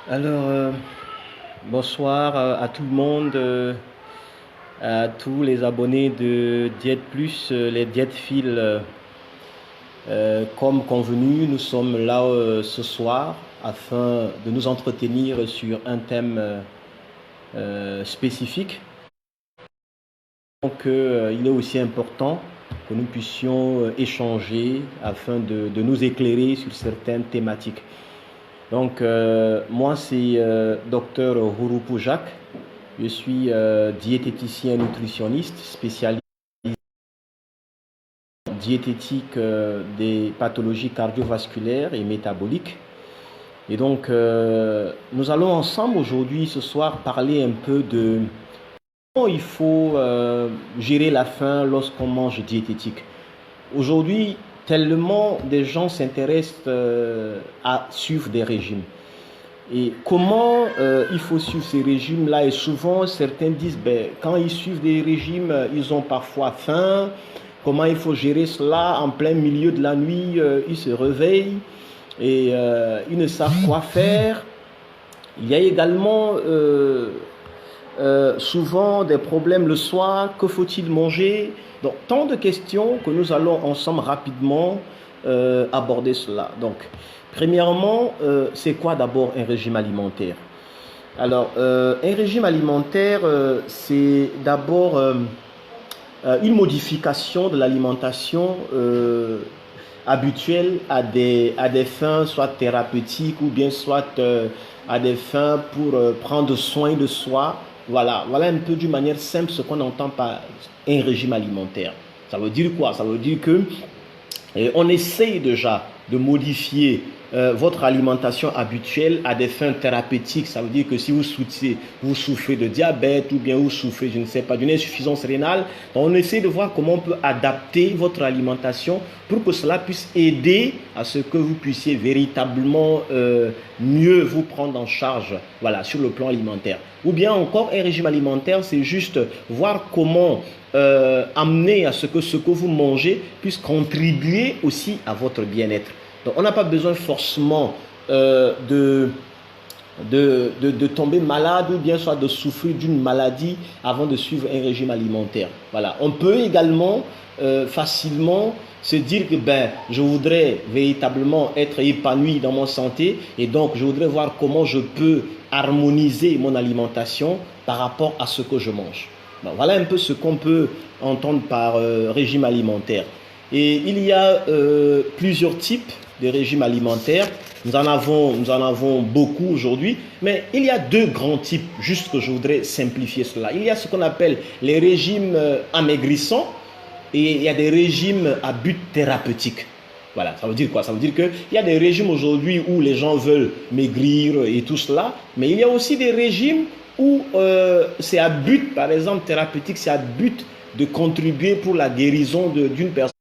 Alors, bonsoir à tout le monde, à tous les abonnés de Diète Plus, les diètephiles. Comme convenu, nous sommes là ce soir afin de nous entretenir sur un thème spécifique. Donc, il est aussi important que nous puissions échanger afin de nous éclairer sur certaines thématiques. Donc, moi, c'est Dr Hurupu Jacques. Je suis diététicien nutritionniste, spécialiste en diététique des pathologies cardiovasculaires et métaboliques. Et donc, nous allons ensemble aujourd'hui, ce soir, parler un peu de comment il faut gérer la faim lorsqu'on mange diététique. Aujourd'hui, tellement des gens s'intéressent à suivre des régimes. Et comment il faut suivre ces régimes-là? Et souvent, certains disent, quand ils suivent des régimes, ils ont parfois faim. Comment il faut gérer cela en plein milieu de la nuit? Ils se réveillent et ils ne savent quoi faire. Il y a également souvent des problèmes le soir. Que faut-il manger? Donc, tant de questions que nous allons ensemble rapidement aborder cela. Donc, premièrement, c'est quoi d'abord un régime alimentaire? Alors, un régime alimentaire, c'est d'abord une modification de l'alimentation habituelle à des fins soit thérapeutiques ou bien soit à des fins pour prendre soin de soi. Voilà un peu d'une manière simple ce qu'on entend par un régime alimentaire. Ça veut dire quoi? Ça veut dire que on essaye déjà de modifier votre alimentation habituelle à des fins thérapeutiques. Ça veut dire que si vous souffrez de diabète ou bien vous souffrez, je ne sais pas, d'une insuffisance rénale, on essaie de voir comment on peut adapter votre alimentation pour que cela puisse aider à ce que vous puissiez véritablement mieux vous prendre en charge, voilà, sur le plan alimentaire. Ou bien encore, un régime alimentaire, c'est juste voir comment amener à ce que vous mangez puisse contribuer aussi à votre bien-être. Donc, on n'a pas besoin forcément de tomber malade ou bien soit de souffrir d'une maladie avant de suivre un régime alimentaire. Voilà. On peut également facilement se dire que je voudrais véritablement être épanoui dans mon santé et donc je voudrais voir comment je peux harmoniser mon alimentation par rapport à ce que je mange. Bon, voilà un peu ce qu'on peut entendre par régime alimentaire. Et il y a plusieurs types de régimes alimentaires. Nous en avons beaucoup aujourd'hui, mais il y a deux grands types, juste que je voudrais simplifier cela. Il y a ce qu'on appelle les régimes amaigrissants et il y a des régimes à but thérapeutique. Voilà, ça veut dire quoi? Ça veut dire qu'il y a des régimes aujourd'hui où les gens veulent maigrir et tout cela, mais il y a aussi des régimes où c'est à but, par exemple thérapeutique, c'est à but de contribuer pour la guérison d'une personne.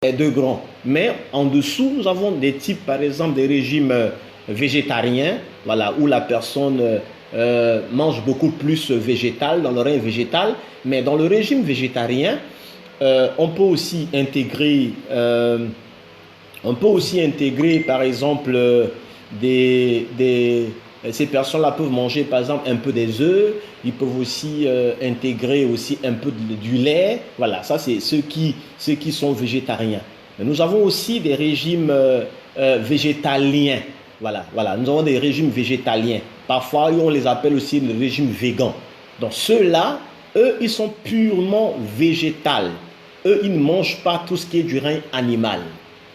Les deux grands. Mais en dessous, nous avons des types, par exemple, des régimes végétariens, voilà, où la personne mange beaucoup plus végétal, dans le règne végétal. Mais dans le régime végétarien, on peut aussi intégrer, par exemple, ces personnes-là peuvent manger, par exemple, un peu des œufs. Ils peuvent aussi intégrer aussi un peu du lait. Voilà, ça c'est ceux qui sont végétariens. Mais nous avons aussi des régimes végétaliens. Voilà, nous avons des régimes végétaliens. Parfois, on les appelle aussi le régime végan. Donc ceux-là, eux, ils sont purement végétales. Eux, ils ne mangent pas tout ce qui est du règne animal.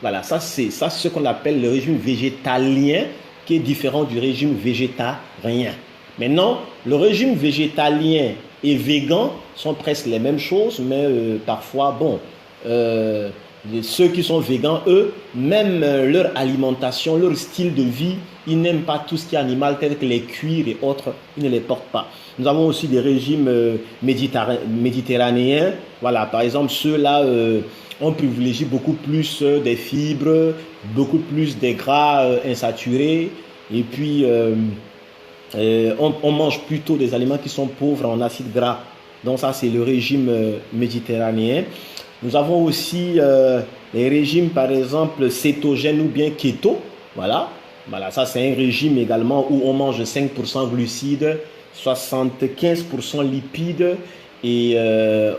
Voilà, ça c'est ce qu'on appelle le régime végétalien, qui est différent du régime végétarien. Maintenant, le régime végétalien et végan sont presque les mêmes choses, mais parfois, ceux qui sont végans, eux, même leur alimentation, leur style de vie, ils n'aiment pas tout ce qui est animal, tel que les cuirs et autres, ils ne les portent pas. Nous avons aussi des régimes méditerranéens. Voilà, par exemple, ceux-là, on privilégie beaucoup plus des fibres, beaucoup plus des gras insaturés. Et puis, on mange plutôt des aliments qui sont pauvres en acides gras. Donc ça, c'est le régime méditerranéen. Nous avons aussi les régimes, par exemple, cétogènes ou bien keto. Voilà. Voilà, ça c'est un régime également où on mange 5% glucides, 75% lipides et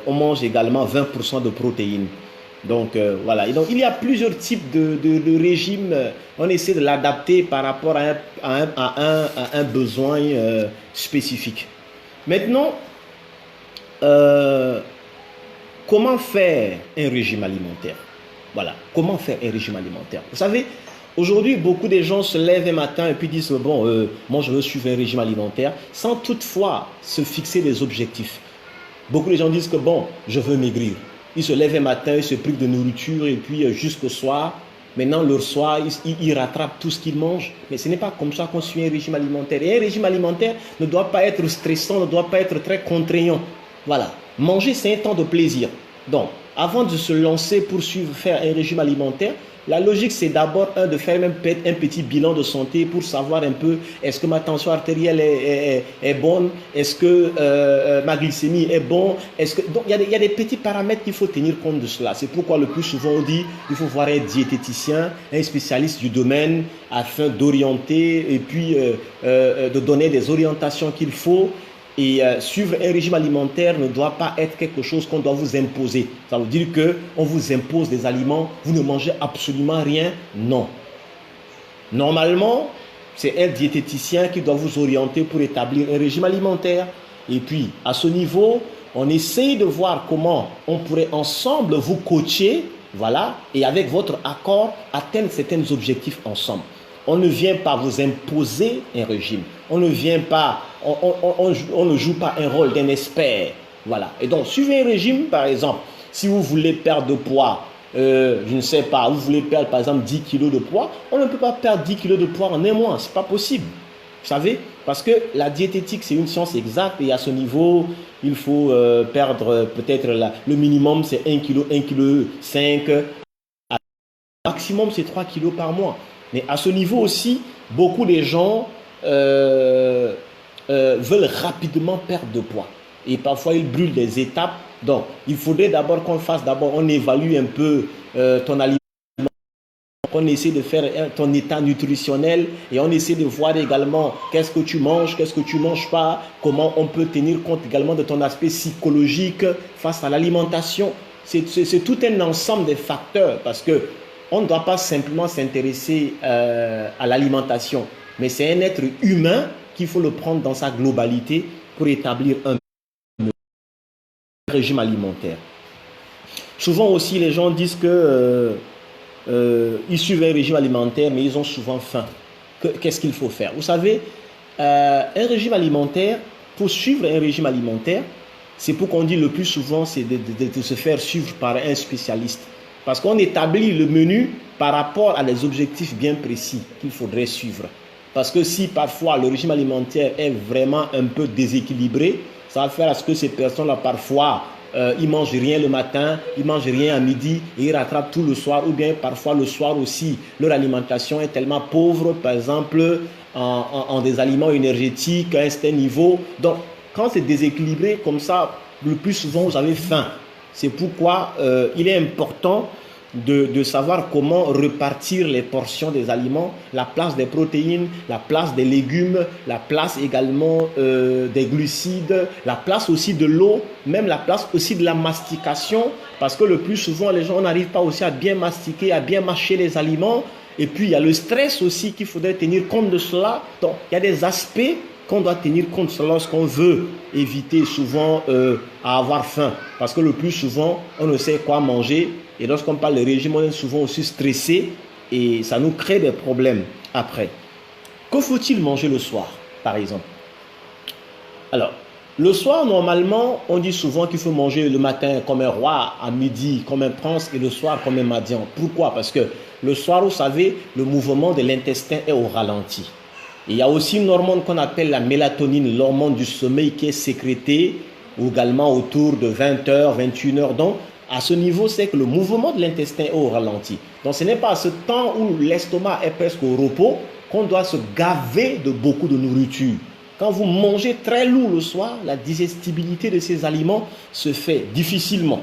on mange également 20% de protéines. Donc voilà, et donc il y a plusieurs types de régimes. On essaie de l'adapter par rapport à un besoin spécifique. Maintenant, comment faire un régime alimentaire? Voilà, comment faire un régime alimentaire? Vous savez, aujourd'hui, beaucoup de gens se lèvent un matin et puis disent, bon, moi je veux suivre un régime alimentaire, sans toutefois se fixer des objectifs. Beaucoup de gens disent que, bon, je veux maigrir. Ils se lèvent un matin, ils se privent de nourriture et puis jusqu'au soir, maintenant le soir, ils rattrapent tout ce qu'ils mangent. Mais ce n'est pas comme ça qu'on suit un régime alimentaire. Et un régime alimentaire ne doit pas être stressant, ne doit pas être très contraignant. Voilà, manger c'est un temps de plaisir. Donc, avant de se lancer pour faire un régime alimentaire, la logique c'est d'abord de faire même un petit bilan de santé pour savoir un peu est-ce que ma tension artérielle est bonne, est-ce que ma glycémie est bonne, donc il y a des petits paramètres qu'il faut tenir compte de cela. C'est pourquoi le plus souvent on dit il faut voir un diététicien, un spécialiste du domaine afin d'orienter et puis de donner des orientations qu'il faut. Et suivre un régime alimentaire ne doit pas être quelque chose qu'on doit vous imposer. Ça veut dire qu'on vous impose des aliments, vous ne mangez absolument rien. Non. Normalement, c'est un diététicien qui doit vous orienter pour établir un régime alimentaire. Et puis, à ce niveau, on essaye de voir comment on pourrait ensemble vous coacher, voilà, et avec votre accord, atteindre certains objectifs ensemble. On ne vient pas vous imposer un régime. On ne vient pas, on ne joue pas un rôle d'un expert. Voilà. Et donc, suivez un régime, par exemple, si vous voulez perdre de poids, je ne sais pas, vous voulez perdre par exemple 10 kilos de poids, on ne peut pas perdre 10 kilos de poids en un mois. Ce n'est pas possible. Vous savez, parce que la diététique, c'est une science exacte et à ce niveau, il faut perdre peut-être le minimum, c'est 1 kg, 1,5 kg. Le maximum, c'est 3 kilos par mois. Mais à ce niveau aussi, beaucoup de gens veulent rapidement perdre de poids. Et parfois, ils brûlent des étapes. Donc, il faudrait d'abord on évalue un peu ton aliment, on essaie de faire ton état nutritionnel et on essaie de voir également qu'est-ce que tu manges, qu'est-ce que tu ne manges pas, comment on peut tenir compte également de ton aspect psychologique face à l'alimentation. C'est tout un ensemble de facteurs parce que on ne doit pas simplement s'intéresser à l'alimentation, mais c'est un être humain qu'il faut le prendre dans sa globalité pour établir un régime alimentaire. Souvent aussi, les gens disent que ils suivent un régime alimentaire, mais ils ont souvent faim. Qu'est-ce qu'il faut faire? Vous savez, un régime alimentaire, pour suivre un régime alimentaire, c'est pour qu'on dit le plus souvent, c'est de se faire suivre par un spécialiste. Parce qu'on établit le menu par rapport à des objectifs bien précis qu'il faudrait suivre. Parce que si parfois le régime alimentaire est vraiment un peu déséquilibré, ça va faire à ce que ces personnes-là parfois, ils ne mangent rien le matin, ils ne mangent rien à midi et ils rattrapent tout le soir. Ou bien parfois le soir aussi, leur alimentation est tellement pauvre, par exemple en des aliments énergétiques à un certain niveau. Donc quand c'est déséquilibré comme ça, le plus souvent vous avez faim. C'est pourquoi il est important de savoir comment repartir les portions des aliments, la place des protéines, la place des légumes, la place également des glucides, la place aussi de l'eau, même la place aussi de la mastication, parce que le plus souvent les gens n'arrivent pas aussi à bien mastiquer, à bien mâcher les aliments. Et puis il y a le stress aussi qu'il faudrait tenir compte de cela. Donc il y a des aspects qu'on doit tenir compte lorsqu'on veut éviter souvent à avoir faim. Parce que le plus souvent, on ne sait quoi manger. Et lorsqu'on parle de régime, on est souvent aussi stressé et ça nous crée des problèmes après. Que faut-il manger le soir, par exemple? Alors, le soir, normalement, on dit souvent qu'il faut manger le matin comme un roi, à midi comme un prince et le soir comme un mendiant. Pourquoi? Parce que le soir, vous savez, le mouvement de l'intestin est au ralenti. Il y a aussi une hormone qu'on appelle la mélatonine, l'hormone du sommeil qui est sécrétée également autour de 20h, 21h. Donc, à ce niveau, c'est que le mouvement de l'intestin est au ralenti. Donc, ce n'est pas à ce temps où l'estomac est presque au repos qu'on doit se gaver de beaucoup de nourriture. Quand vous mangez très lourd le soir, la digestibilité de ces aliments se fait difficilement.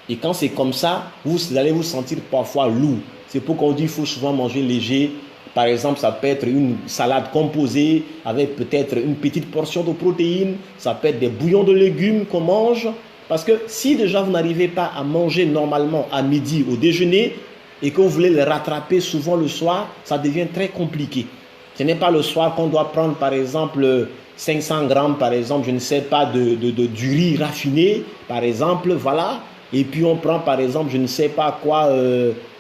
Et quand c'est comme ça, vous allez vous sentir parfois lourd. C'est pourquoi on dit qu'il faut souvent manger léger, Par exemple, ça peut être une salade composée avec peut-être une petite portion de protéines. Ça peut être des bouillons de légumes qu'on mange. Parce que si déjà vous n'arrivez pas à manger normalement à midi au déjeuner et que vous voulez les rattraper souvent le soir, ça devient très compliqué. Ce n'est pas le soir qu'on doit prendre par exemple 500 grammes, par exemple, je ne sais pas, du riz raffiné, par exemple, voilà. Et puis on prend par exemple, je ne sais pas quoi,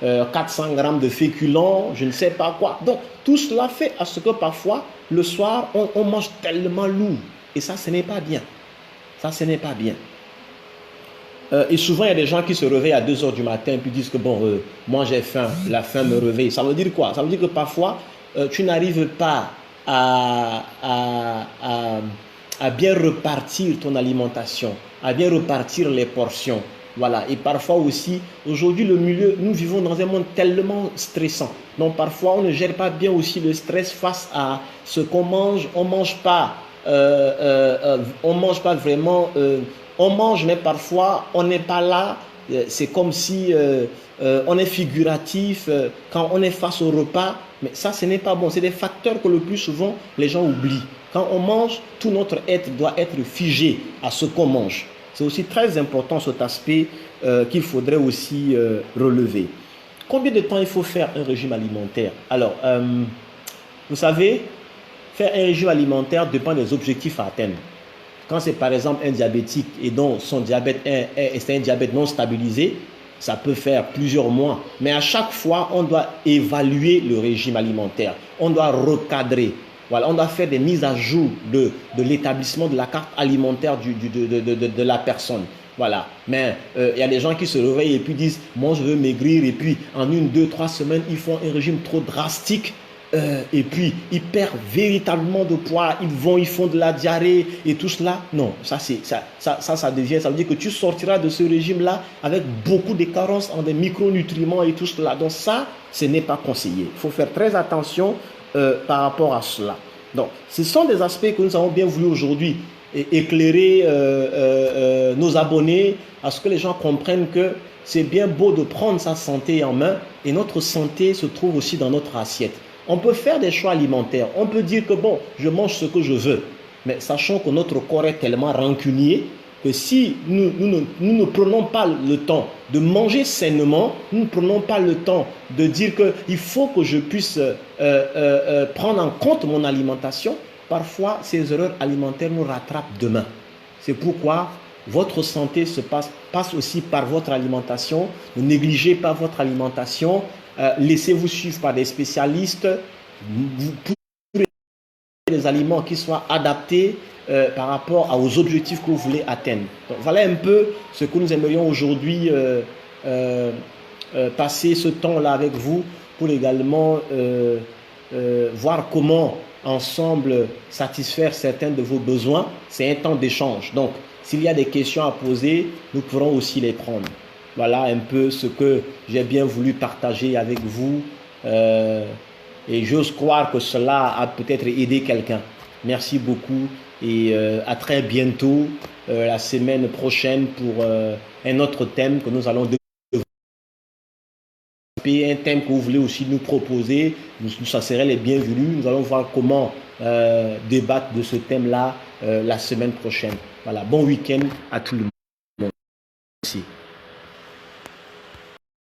400 grammes de féculents, je ne sais pas quoi. Donc tout cela fait à ce que parfois, le soir, on mange tellement lourd. Et ça, ce n'est pas bien. Ça, ce n'est pas bien. Et souvent, il y a des gens qui se réveillent à 2 heures du matin et puis disent que bon, moi j'ai faim, la faim me réveille. Ça veut dire quoi? Ça veut dire que parfois, tu n'arrives pas à bien repartir ton alimentation, à bien repartir les portions. Voilà. Et parfois aussi, aujourd'hui, le milieu, nous vivons dans un monde tellement stressant. Donc parfois, on ne gère pas bien aussi le stress face à ce qu'on mange. On mange pas vraiment. On mange, mais parfois, on n'est pas là. C'est comme si on est figuratif quand on est face au repas. Mais ça, ce n'est pas bon. C'est des facteurs que le plus souvent, les gens oublient. Quand on mange, tout notre être doit être figé à ce qu'on mange. C'est aussi très important cet aspect qu'il faudrait aussi relever. Combien de temps il faut faire un régime alimentaire? Alors, vous savez, faire un régime alimentaire dépend des objectifs à atteindre. Quand c'est par exemple un diabétique et dont son diabète est un diabète non stabilisé, ça peut faire plusieurs mois. Mais à chaque fois, on doit évaluer le régime alimentaire. On doit recadrer. Voilà, on doit faire des mises à jour de l'établissement de la carte alimentaire de la personne. Voilà. Mais il y a des gens qui se réveillent et puis disent « moi je veux maigrir » et puis en 1, 2, 3 semaines, ils font un régime trop drastique. Et puis ils perdent véritablement de poids, ils font de la diarrhée et tout cela. Non, ça veut dire que tu sortiras de ce régime-là avec beaucoup de carences en des micronutriments et tout cela. Donc ça, ce n'est pas conseillé. Il faut faire très attention par rapport à cela. Donc, ce sont des aspects que nous avons bien voulu aujourd'hui éclairer nos abonnés à ce que les gens comprennent que c'est bien beau de prendre sa santé en main et notre santé se trouve aussi dans notre assiette. On peut faire des choix alimentaires. On peut dire que bon, je mange ce que je veux. Mais sachant que notre corps est tellement rancunier que si nous ne prenons pas le temps de manger sainement, nous ne prenons pas le temps de dire qu'il faut que je puisse prendre en compte mon alimentation, parfois ces erreurs alimentaires nous rattrapent demain. C'est pourquoi votre santé passe aussi par votre alimentation. Ne négligez pas votre alimentation. Laissez-vous suivre par des spécialistes. Vous pouvez des aliments qui soient adaptés par rapport aux objectifs que vous voulez atteindre. Donc, voilà un peu ce que nous aimerions aujourd'hui passer ce temps-là avec vous pour également voir comment ensemble satisfaire certains de vos besoins. C'est un temps d'échange. Donc, s'il y a des questions à poser, nous pourrons aussi les prendre. Voilà un peu ce que j'ai bien voulu partager avec vous. Et j'ose croire que cela a peut-être aidé quelqu'un. Merci beaucoup et à très bientôt la semaine prochaine pour un autre thème que nous allons développer, un thème que vous voulez aussi nous proposer. Ça serait les bienvenus. Nous allons voir comment débattre de ce thème-là la semaine prochaine. Voilà, bon week-end à tout le monde. Merci.